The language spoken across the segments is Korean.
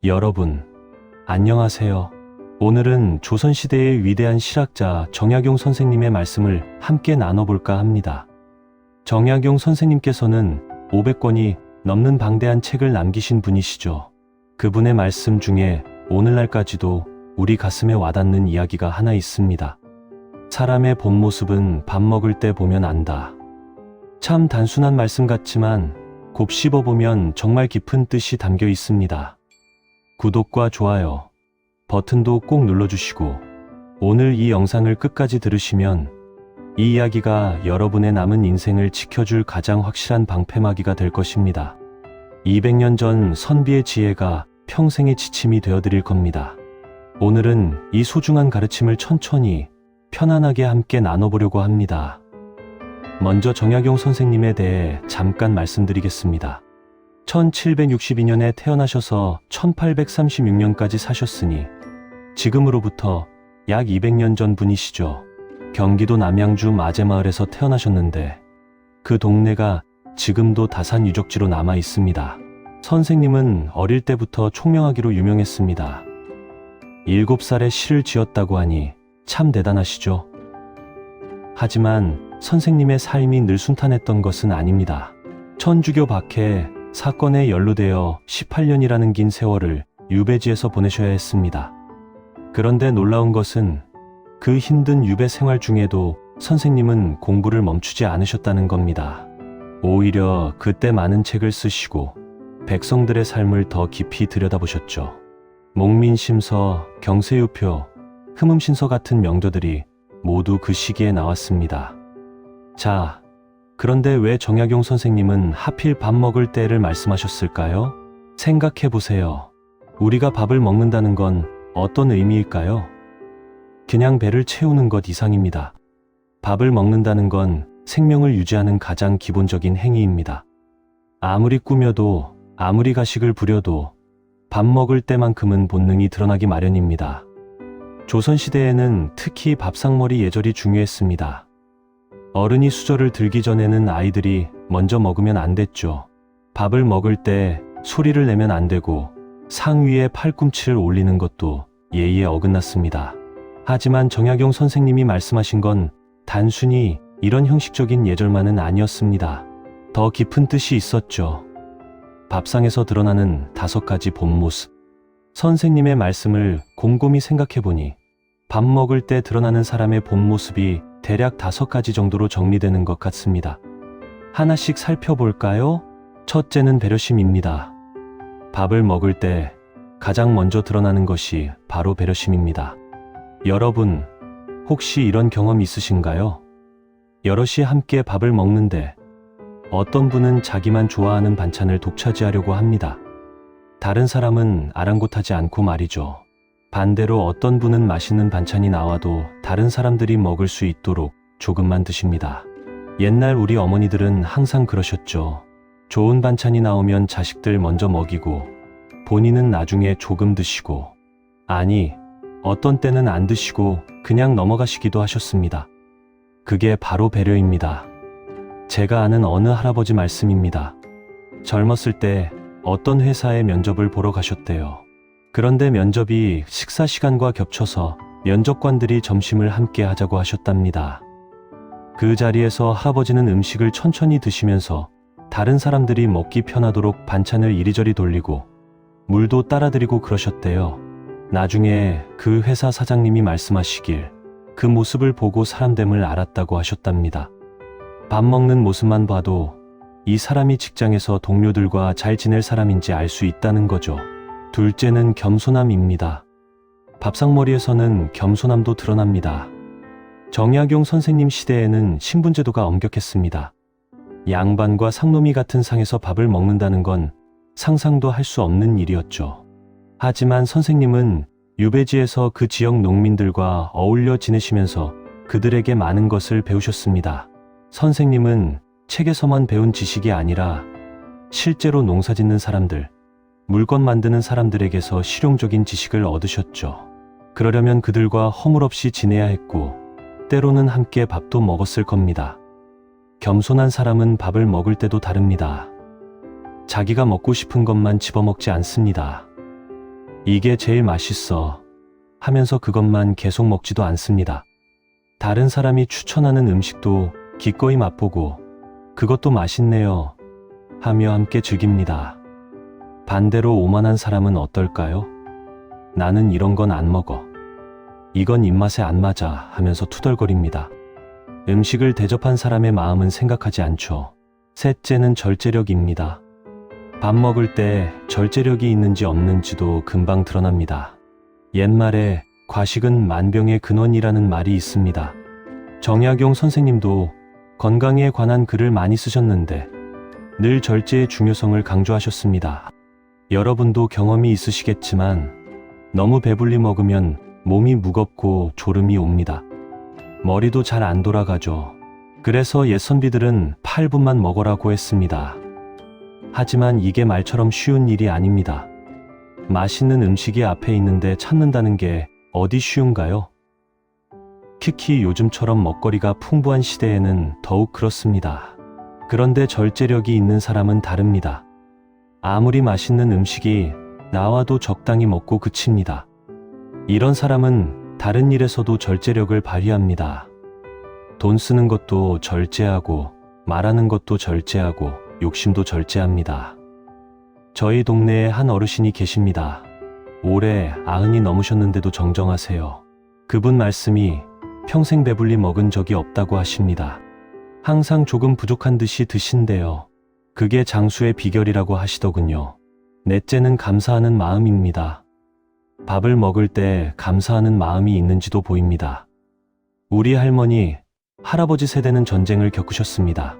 여러분, 안녕하세요. 오늘은 조선시대의 위대한 실학자 정약용 선생님의 말씀을 함께 나눠볼까 합니다. 정약용 선생님께서는 500권이 넘는 방대한 책을 남기신 분이시죠. 그분의 말씀 중에 오늘날까지도 우리 가슴에 와닿는 이야기가 하나 있습니다. 사람의 본 모습은 밥 먹을 때 보면 안다. 참 단순한 말씀 같지만 곱씹어 보면 정말 깊은 뜻이 담겨 있습니다. 구독과 좋아요, 버튼도 꼭 눌러주시고 오늘 이 영상을 끝까지 들으시면 이 이야기가 여러분의 남은 인생을 지켜줄 가장 확실한 방패막이가 될 것입니다. 200년 전 선비의 지혜가 평생의 지침이 되어드릴 겁니다. 오늘은 이 소중한 가르침을 천천히 편안하게 함께 나눠보려고 합니다. 먼저 정약용 선생님에 대해 잠깐 말씀드리겠습니다. 1762년에 태어나셔서 1836년까지 사셨으니 지금으로부터 약 200년 전 분이시죠. 경기도 남양주 마제마을에서 태어나셨는데 그 동네가 지금도 다산 유적지로 남아 있습니다. 선생님은 어릴 때부터 총명하기로 유명했습니다. 7살에 시를 지었다고 하니 참 대단하시죠. 하지만 선생님의 삶이 늘 순탄했던 것은 아닙니다. 천주교 박해 사건에 연루되어 18년이라는 긴 세월을 유배지에서 보내셔야 했습니다. 그런데 놀라운 것은 그 힘든 유배 생활 중에도 선생님은 공부를 멈추지 않으셨다는 겁니다. 오히려 그때 많은 책을 쓰시고 백성들의 삶을 더 깊이 들여다보셨죠. 목민심서, 경세유표, 흠음신서 같은 명저들이 모두 그 시기에 나왔습니다. 자, 그런데 왜 정약용 선생님은 하필 밥 먹을 때를 말씀하셨을까요? 생각해보세요. 우리가 밥을 먹는다는 건 어떤 의미일까요? 그냥 배를 채우는 것 이상입니다. 밥을 먹는다는 건 생명을 유지하는 가장 기본적인 행위입니다. 아무리 꾸며도, 아무리 가식을 부려도 밥 먹을 때만큼은 본능이 드러나기 마련입니다. 조선시대에는 특히 밥상머리 예절이 중요했습니다. 어른이 수저를 들기 전에는 아이들이 먼저 먹으면 안 됐죠. 밥을 먹을 때 소리를 내면 안 되고 상 위에 팔꿈치를 올리는 것도 예의에 어긋났습니다. 하지만 정약용 선생님이 말씀하신 건 단순히 이런 형식적인 예절만은 아니었습니다. 더 깊은 뜻이 있었죠. 밥상에서 드러나는 5가지 본 모습. 선생님의 말씀을 곰곰이 생각해보니 밥 먹을 때 드러나는 사람의 본 모습이 대략 5가지 정도로 정리되는 것 같습니다. 하나씩 살펴볼까요? 첫째는 배려심입니다. 밥을 먹을 때 가장 먼저 드러나는 것이 바로 배려심입니다. 여러분, 혹시 이런 경험 있으신가요? 여럿이 함께 밥을 먹는데 어떤 분은 자기만 좋아하는 반찬을 독차지하려고 합니다. 다른 사람은 아랑곳하지 않고 말이죠. 반대로 어떤 분은 맛있는 반찬이 나와도 다른 사람들이 먹을 수 있도록 조금만 드십니다. 옛날 우리 어머니들은 항상 그러셨죠. 좋은 반찬이 나오면 자식들 먼저 먹이고 본인은 나중에 조금 드시고, 아니, 어떤 때는 안 드시고 그냥 넘어가시기도 하셨습니다. 그게 바로 배려입니다. 제가 아는 어느 할아버지 말씀입니다. 젊었을 때 어떤 회사에 면접을 보러 가셨대요. 그런데 면접이 식사 시간과 겹쳐서 면접관들이 점심을 함께 하자고 하셨답니다. 그 자리에서 할아버지는 음식을 천천히 드시면서 다른 사람들이 먹기 편하도록 반찬을 이리저리 돌리고 물도 따라드리고 그러셨대요. 나중에 그 회사 사장님이 말씀하시길 그 모습을 보고 사람됨을 알았다고 하셨답니다. 밥 먹는 모습만 봐도 이 사람이 직장에서 동료들과 잘 지낼 사람인지 알 수 있다는 거죠. 둘째는 겸손함입니다. 밥상머리에서는 겸손함도 드러납니다. 정약용 선생님 시대에는 신분제도가 엄격했습니다. 양반과 상놈이 같은 상에서 밥을 먹는다는 건 상상도 할 수 없는 일이었죠. 하지만 선생님은 유배지에서 그 지역 농민들과 어울려 지내시면서 그들에게 많은 것을 배우셨습니다. 선생님은 책에서만 배운 지식이 아니라 실제로 농사 짓는 사람들, 물건 만드는 사람들에게서 실용적인 지식을 얻으셨죠. 그러려면 그들과 허물없이 지내야 했고 때로는 함께 밥도 먹었을 겁니다. 겸손한 사람은 밥을 먹을 때도 다릅니다. 자기가 먹고 싶은 것만 집어먹지 않습니다. 이게 제일 맛있어 하면서 그것만 계속 먹지도 않습니다. 다른 사람이 추천하는 음식도 기꺼이 맛보고 그것도 맛있네요 하며 함께 즐깁니다. 반대로 오만한 사람은 어떨까요? 나는 이런 건 안 먹어. 이건 입맛에 안 맞아 하면서 투덜거립니다. 음식을 대접한 사람의 마음은 생각하지 않죠. 셋째는 절제력입니다. 밥 먹을 때 절제력이 있는지 없는지도 금방 드러납니다. 옛말에 과식은 만병의 근원이라는 말이 있습니다. 정약용 선생님도 건강에 관한 글을 많이 쓰셨는데 늘 절제의 중요성을 강조하셨습니다. 여러분도 경험이 있으시겠지만 너무 배불리 먹으면 몸이 무겁고 졸음이 옵니다. 머리도 잘 안 돌아가죠. 그래서 옛 선비들은 8분만 먹으라고 했습니다. 하지만 이게 말처럼 쉬운 일이 아닙니다. 맛있는 음식이 앞에 있는데 참는다는 게 어디 쉬운가요? 특히 요즘처럼 먹거리가 풍부한 시대에는 더욱 그렇습니다. 그런데 절제력이 있는 사람은 다릅니다. 아무리 맛있는 음식이 나와도 적당히 먹고 그칩니다. 이런 사람은 다른 일에서도 절제력을 발휘합니다. 돈 쓰는 것도 절제하고 말하는 것도 절제하고 욕심도 절제합니다. 저희 동네에 한 어르신이 계십니다. 올해 90이 넘으셨는데도 정정하세요. 그분 말씀이 평생 배불리 먹은 적이 없다고 하십니다. 항상 조금 부족한 듯이 드신대요. 그게 장수의 비결이라고 하시더군요. 넷째는 감사하는 마음입니다. 밥을 먹을 때 감사하는 마음이 있는지도 보입니다. 우리 할머니, 할아버지 세대는 전쟁을 겪으셨습니다.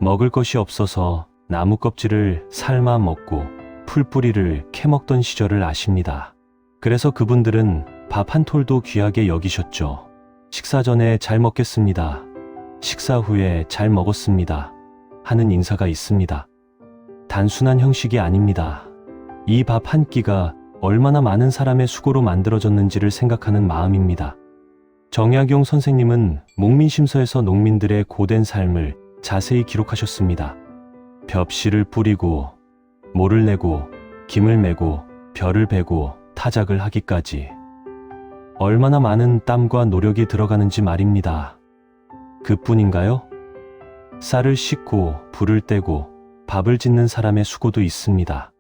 먹을 것이 없어서 나무 껍질을 삶아 먹고 풀뿌리를 캐먹던 시절을 아십니다. 그래서 그분들은 밥 한 톨도 귀하게 여기셨죠. 식사 전에 잘 먹겠습니다. 식사 후에 잘 먹었습니다. 하는 인사가 있습니다. 단순한 형식이 아닙니다. 이 밥 한 끼가 얼마나 많은 사람의 수고로 만들어졌는지를 생각하는 마음입니다. 정약용 선생님은 목민심서에서 농민들의 고된 삶을 자세히 기록하셨습니다. 벽실을 뿌리고 모를 내고 김을 메고 별을 베고 타작을 하기까지 얼마나 많은 땀과 노력이 들어가는지 말입니다. 그뿐인가요? 쌀을 씻고 불을 떼고 밥을 짓는 사람의 수고도 있습니다.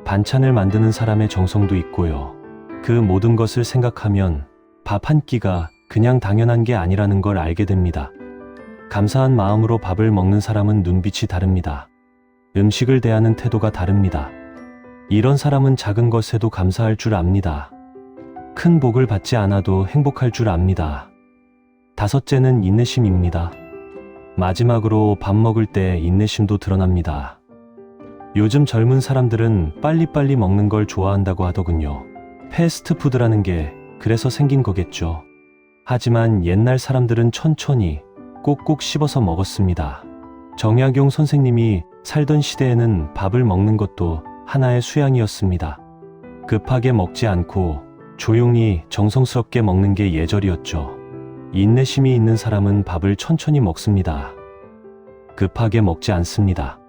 반찬을 만드는 사람의 정성도 있고요. 그 모든 것을 생각하면 밥 한 끼가 그냥 당연한 게 아니라는 걸 알게 됩니다. 감사한 마음으로 밥을 먹는 사람은 눈빛이 다릅니다. 음식을 대하는 태도가 다릅니다. 이런 사람은 작은 것에도 감사할 줄 압니다. 큰 복을 받지 않아도 행복할 줄 압니다. 다섯째는 인내심입니다. 마지막으로 밥 먹을 때 인내심도 드러납니다. 요즘 젊은 사람들은 빨리빨리 먹는 걸 좋아한다고 하더군요. 패스트푸드라는 게 그래서 생긴 거겠죠. 하지만 옛날 사람들은 천천히 꼭꼭 씹어서 먹었습니다. 정약용 선생님이 살던 시대에는 밥을 먹는 것도 하나의 수양이었습니다. 급하게 먹지 않고 조용히 정성스럽게 먹는 게 예절이었죠. 인내심이 있는 사람은 밥을 천천히 먹습니다. 급하게 먹지 않습니다.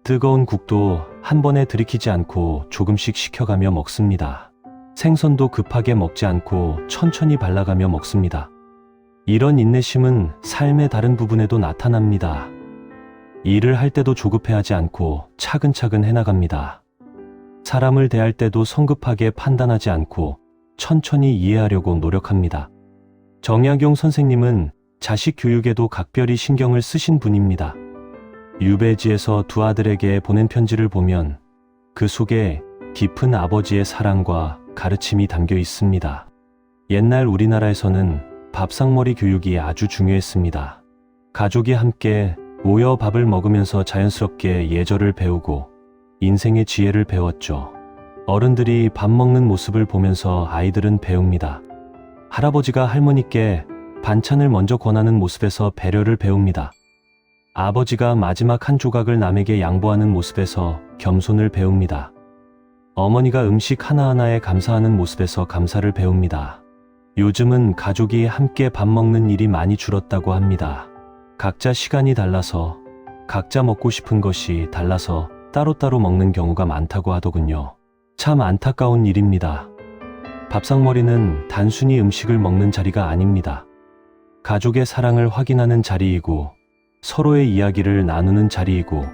뜨거운 국도 한 번에 들이키지 않고 조금씩 식혀가며 먹습니다. 생선도 급하게 먹지 않고 천천히 발라가며 먹습니다. 이런 인내심은 삶의 다른 부분에도 나타납니다. 일을 할 때도 조급해하지 않고 차근차근 해나갑니다. 사람을 대할 때도 성급하게 판단하지 않고 천천히 이해하려고 노력합니다. 정약용 선생님은 자식 교육에도 각별히 신경을 쓰신 분입니다. 유배지에서 두 아들에게 보낸 편지를 보면 그 속에 깊은 아버지의 사랑과 가르침이 담겨 있습니다. 옛날 우리나라에서는 밥상머리 교육이 아주 중요했습니다. 가족이 함께 모여 밥을 먹으면서 자연스럽게 예절을 배우고 인생의 지혜를 배웠죠. 어른들이 밥 먹는 모습을 보면서 아이들은 배웁니다. 할아버지가 할머니께 반찬을 먼저 권하는 모습에서 배려를 배웁니다. 아버지가 마지막 한 조각을 남에게 양보하는 모습에서 겸손을 배웁니다. 어머니가 음식 하나하나에 감사하는 모습에서 감사를 배웁니다. 요즘은 가족이 함께 밥 먹는 일이 많이 줄었다고 합니다. 각자 시간이 달라서, 각자 먹고 싶은 것이 달라서 따로따로 먹는 경우가 많다고 하더군요. 참 안타까운 일입니다. 밥상머리는 단순히 음식을 먹는 자리가 아닙니다. 가족의 사랑을 확인하는 자리이고, 서로의 이야기를 나누는 자리이고,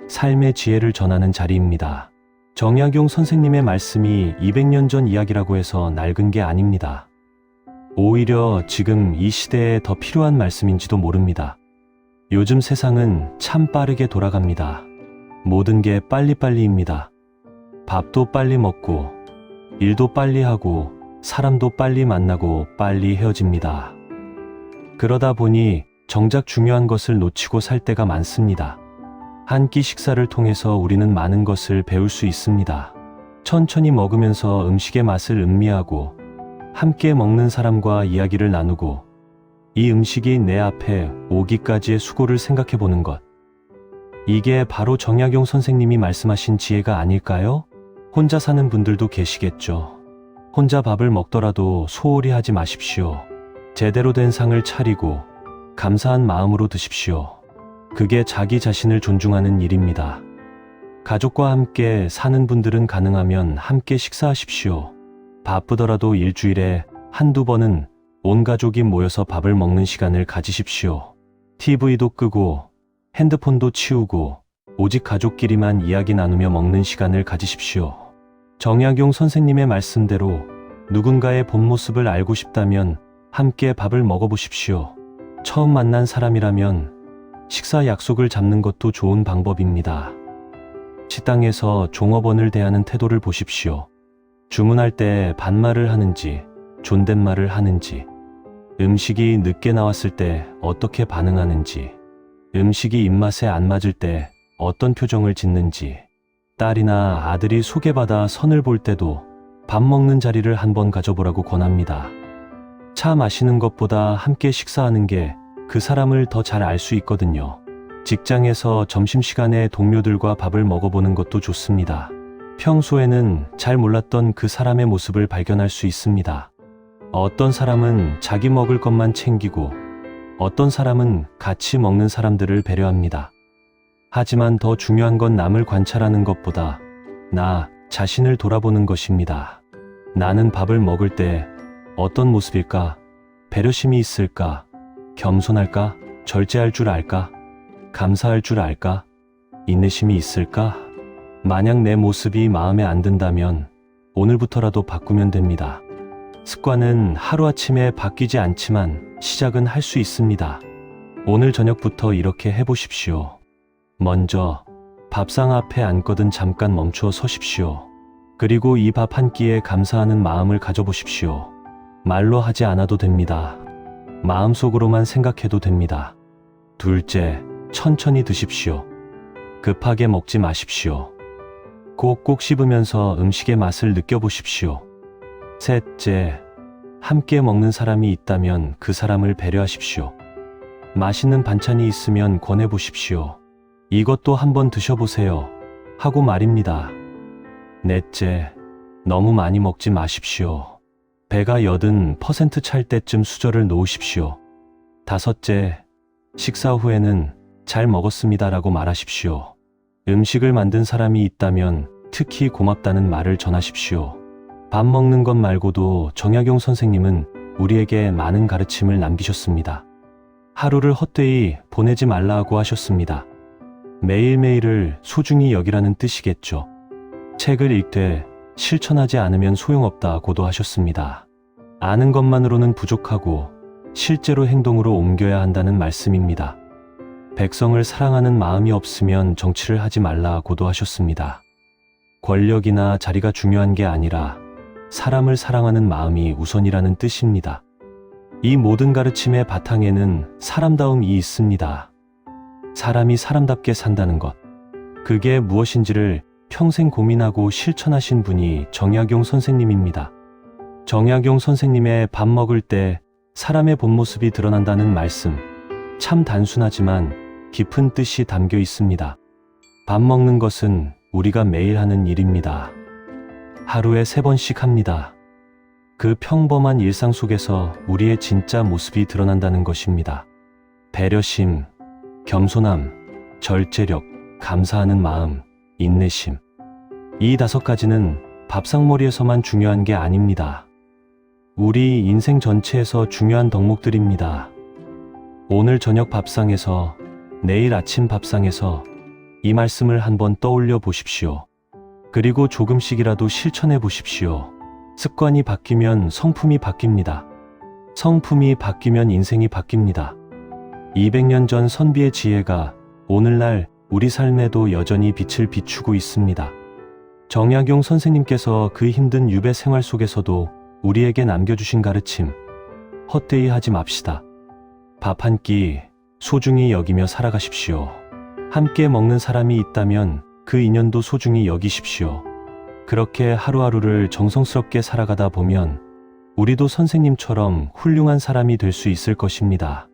삶의 지혜를 전하는 자리입니다. 정약용 선생님의 말씀이 200년 전 이야기라고 해서 낡은 게 아닙니다. 오히려 지금 이 시대에 더 필요한 말씀인지도 모릅니다. 요즘 세상은 참 빠르게 돌아갑니다. 모든 게 빨리빨리입니다. 밥도 빨리 먹고, 일도 빨리 하고, 사람도 빨리 만나고 빨리 헤어집니다. 그러다 보니 정작 중요한 것을 놓치고 살 때가 많습니다. 한 끼 식사를 통해서 우리는 많은 것을 배울 수 있습니다. 천천히 먹으면서 음식의 맛을 음미하고, 함께 먹는 사람과 이야기를 나누고, 이 음식이 내 앞에 오기까지의 수고를 생각해 보는 것. 이게 바로 정약용 선생님이 말씀하신 지혜가 아닐까요? 혼자 사는 분들도 계시겠죠. 혼자 밥을 먹더라도 소홀히 하지 마십시오. 제대로 된 상을 차리고 감사한 마음으로 드십시오. 그게 자기 자신을 존중하는 일입니다. 가족과 함께 사는 분들은 가능하면 함께 식사하십시오. 바쁘더라도 일주일에 한두 번은 온 가족이 모여서 밥을 먹는 시간을 가지십시오. TV도 끄고 핸드폰도 치우고 오직 가족끼리만 이야기 나누며 먹는 시간을 가지십시오. 정약용 선생님의 말씀대로 누군가의 본 모습을 알고 싶다면 함께 밥을 먹어보십시오. 처음 만난 사람이라면 식사 약속을 잡는 것도 좋은 방법입니다. 식당에서 종업원을 대하는 태도를 보십시오. 주문할 때 반말을 하는지 존댓말을 하는지, 음식이 늦게 나왔을 때 어떻게 반응하는지, 음식이 입맛에 안 맞을 때 어떤 표정을 짓는지, 딸이나 아들이 소개받아 선을 볼 때도 밥 먹는 자리를 한번 가져보라고 권합니다. 차 마시는 것보다 함께 식사하는 게 그 사람을 더 잘 알 수 있거든요. 직장에서 점심시간에 동료들과 밥을 먹어보는 것도 좋습니다. 평소에는 잘 몰랐던 그 사람의 모습을 발견할 수 있습니다. 어떤 사람은 자기 먹을 것만 챙기고, 어떤 사람은 같이 먹는 사람들을 배려합니다. 하지만 더 중요한 건 남을 관찰하는 것보다 나 자신을 돌아보는 것입니다. 나는 밥을 먹을 때 어떤 모습일까? 배려심이 있을까? 겸손할까? 절제할 줄 알까? 감사할 줄 알까? 인내심이 있을까? 만약 내 모습이 마음에 안 든다면 오늘부터라도 바꾸면 됩니다. 습관은 하루아침에 바뀌지 않지만 시작은 할 수 있습니다. 오늘 저녁부터 이렇게 해보십시오. 먼저 밥상 앞에 앉거든 잠깐 멈추어 서십시오. 그리고 이 밥 한 끼에 감사하는 마음을 가져보십시오. 말로 하지 않아도 됩니다. 마음속으로만 생각해도 됩니다. 둘째, 천천히 드십시오. 급하게 먹지 마십시오. 꼭꼭 씹으면서 음식의 맛을 느껴보십시오. 셋째, 함께 먹는 사람이 있다면 그 사람을 배려하십시오. 맛있는 반찬이 있으면 권해보십시오. 이것도 한번 드셔보세요. 하고 말입니다. 넷째, 너무 많이 먹지 마십시오. 배가 80% 찰 때쯤 수저를 놓으십시오. 다섯째, 식사 후에는 잘 먹었습니다라고 말하십시오. 음식을 만든 사람이 있다면 특히 고맙다는 말을 전하십시오. 밥 먹는 것 말고도 정약용 선생님은 우리에게 많은 가르침을 남기셨습니다. 하루를 헛되이 보내지 말라고 하셨습니다. 매일매일을 소중히 여기라는 뜻이겠죠. 책을 읽되 실천하지 않으면 소용없다고도 하셨습니다. 아는 것만으로는 부족하고 실제로 행동으로 옮겨야 한다는 말씀입니다. 백성을 사랑하는 마음이 없으면 정치를 하지 말라고도 하셨습니다. 권력이나 자리가 중요한 게 아니라 사람을 사랑하는 마음이 우선이라는 뜻입니다. 이 모든 가르침의 바탕에는 사람다움이 있습니다. 사람이 사람답게 산다는 것. 그게 무엇인지를 평생 고민하고 실천하신 분이 정약용 선생님입니다. 정약용 선생님의 밥 먹을 때 사람의 본 모습이 드러난다는 말씀. 참 단순하지만 깊은 뜻이 담겨 있습니다. 밥 먹는 것은 우리가 매일 하는 일입니다. 하루에 3번씩 합니다. 그 평범한 일상 속에서 우리의 진짜 모습이 드러난다는 것입니다. 배려심, 겸손함, 절제력, 감사하는 마음, 인내심. 이 5가지는 밥상머리에서만 중요한 게 아닙니다. 우리 인생 전체에서 중요한 덕목들입니다. 오늘 저녁 밥상에서, 내일 아침 밥상에서 이 말씀을 한번 떠올려 보십시오. 그리고 조금씩이라도 실천해 보십시오. 습관이 바뀌면 성품이 바뀝니다. 성품이 바뀌면 인생이 바뀝니다. 200년 전 선비의 지혜가 오늘날 우리 삶에도 여전히 빛을 비추고 있습니다. 정약용 선생님께서 그 힘든 유배 생활 속에서도 우리에게 남겨주신 가르침, 헛되이 하지 맙시다. 밥 한 끼 소중히 여기며 살아가십시오. 함께 먹는 사람이 있다면 그 인연도 소중히 여기십시오. 그렇게 하루하루를 정성스럽게 살아가다 보면 우리도 선생님처럼 훌륭한 사람이 될 수 있을 것입니다.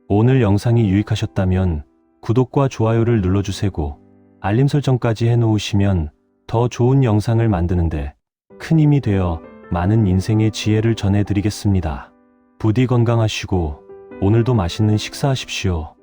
오늘 영상이 유익하셨다면 구독과 좋아요를 눌러주시고 알림 설정까지 해놓으시면 더 좋은 영상을 만드는데 큰 힘이 되어 많은 인생의 지혜를 전해드리겠습니다. 부디 건강하시고 오늘도 맛있는 식사하십시오.